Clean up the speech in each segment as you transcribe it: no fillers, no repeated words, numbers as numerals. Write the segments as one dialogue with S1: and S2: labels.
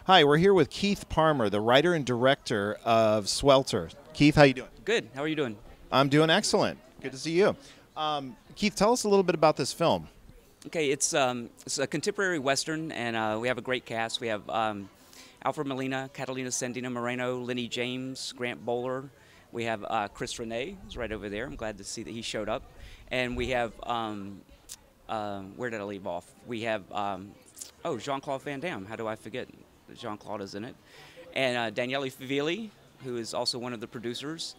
S1: Hi, we're here with Keith Parmer, the writer and director of Swelter. Keith, how you doing?
S2: Good. How are you doing?
S1: I'm doing excellent. Good to see you. Keith, tell us a little bit about this film.
S2: Okay, it's a contemporary western, and we have a great cast. We have Alfred Molina, Catalina Sandina Moreno, Lenny James, Grant Bowler. We have Chris Renee, who's right over there. I'm glad to see that he showed up. And we have where did I leave off? We have Jean-Claude Van Damme. How do I forget that Jean-Claude is in it? And Daniele Favilli, who is also one of the producers.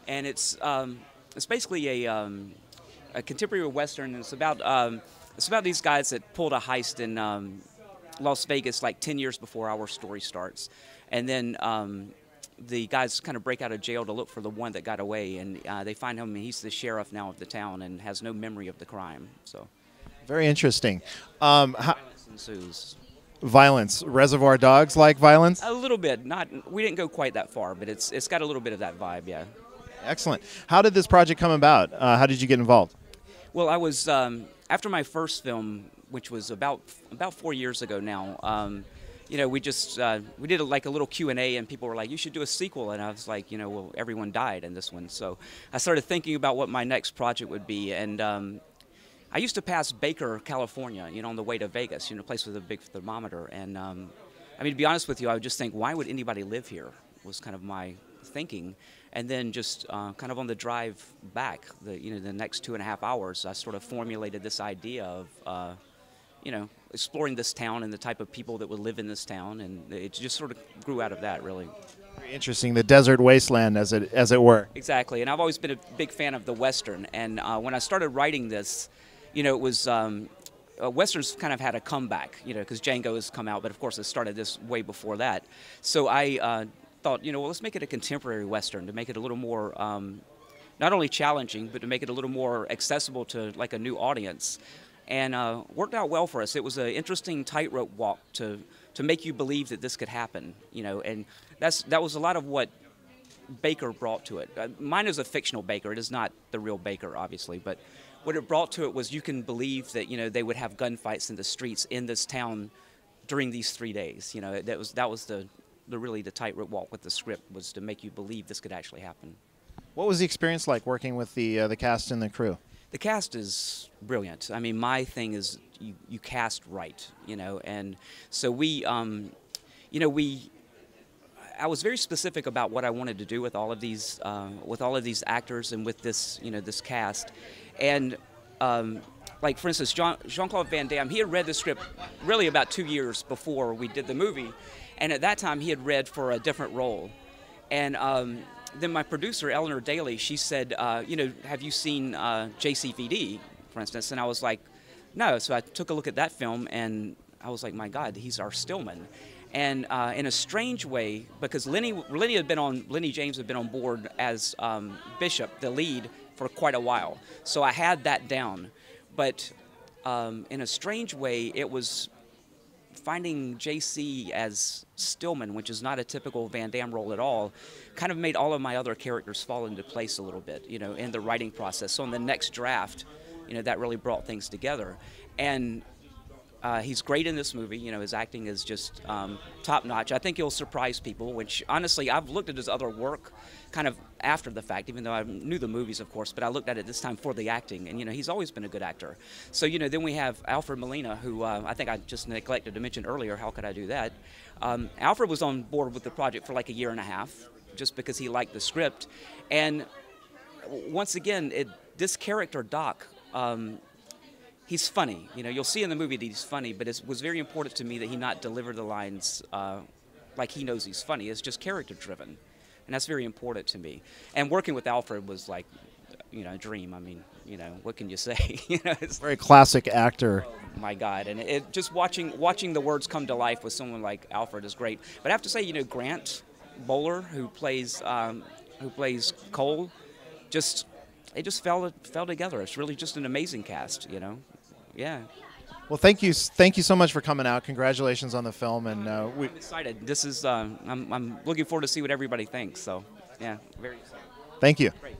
S2: And it's basically a contemporary western. And it's about these guys that pulled a heist in Las Vegas like 10 years before our story starts. And then the guys kind of break out of jail to look for the one that got away, and they find him, and he's the sheriff now of the town and has no memory of the crime. So,
S1: very interesting.
S2: Violence ensues.
S1: Violence. Reservoir Dogs like violence?
S2: A little bit. We didn't go quite that far, but it's got a little bit of that vibe, yeah.
S1: Excellent. How did this project come about? How did you get involved?
S2: Well, I was after my first film, which was about 4 years ago now. You know, we did like a little Q&A, and people were like, "You should do a sequel," and I was like, you know, well, everyone died in this one, so I started thinking about what my next project would be, and I used to pass Baker, California, you know, on the way to Vegas, you know, a place with a big thermometer, and I mean, to be honest with you, I would just think, why would anybody live here? Was kind of my thinking. And then just kind of on the drive back, the next 2.5 hours, I sort of formulated this idea of, exploring this town and the type of people that would live in this town, and it just sort of grew out of that, really.
S1: Very interesting, the desert wasteland, as it were.
S2: Exactly, and I've always been a big fan of the Western, and when I started writing this, you know, it was Westerns kind of had a comeback, you know, because Django has come out, but of course it started this way before that. So I thought, you know, well, let's make it a contemporary Western to make it a little more, not only challenging, but to make it a little more accessible to like a new audience. And worked out well for us. It was an interesting tightrope walk to make you believe that this could happen, you know, and that was a lot of what Baker brought to it. Mine is a fictional Baker. It is not the real Baker, obviously, but what it brought to it was you can believe that, you know, they would have gunfights in the streets in this town during these 3 days. You know, that was really the tightrope walk with the script, was to make you believe this could actually happen.
S1: What was the experience like working with the cast and the crew?
S2: The cast is brilliant. I mean, my thing is you cast right, you know, and so I was very specific about what I wanted to do with all of these actors and with this, you know, this cast, and like for instance, Jean-Claude Van Damme, he had read the script really about 2 years before we did the movie, and at that time he had read for a different role, and then my producer, Eleanor Daly, she said, you know, have you seen JCVD, for instance? And I was like, no. So I took a look at that film, and I was like, my God, he's our Stillman. And in a strange way, because Lenny James had been on board as Bishop, the lead, for quite a while. So I had that down. But in a strange way, it was finding JC as Stillman, which is not a typical Van Damme role at all, kind of made all of my other characters fall into place a little bit, you know, in the writing process. So in the next draft, you know, that really brought things together. And he's great in this movie. You know, his acting is just top-notch. I think he'll surprise people, which, honestly, I've looked at his other work kind of after the fact, even though I knew the movies, of course, but I looked at it this time for the acting, and, you know, he's always been a good actor. So, you know, then we have Alfred Molina, who I think I just neglected to mention earlier. How could I do that? Alfred was on board with the project for like 1.5 years, just because he liked the script. And once again, this character, Doc, he's funny. You know, you'll see in the movie that he's funny, but it was very important to me that he not deliver the lines like he knows he's funny. It's just character-driven, and that's very important to me. And working with Alfred was like, you know, a dream. I mean, you know, what can you say? You know, it's
S1: very classic actor.
S2: Oh my God, and it just watching the words come to life with someone like Alfred is great. But I have to say, you know, Grant Bowler, who plays Cole, it just fell together. It's really just an amazing cast, you know. Yeah.
S1: Well, thank you so much for coming out. Congratulations on the film, and
S2: I'm excited. This is I'm looking forward to see what everybody thinks. So, yeah, very excited.
S1: Thank you.
S2: Great.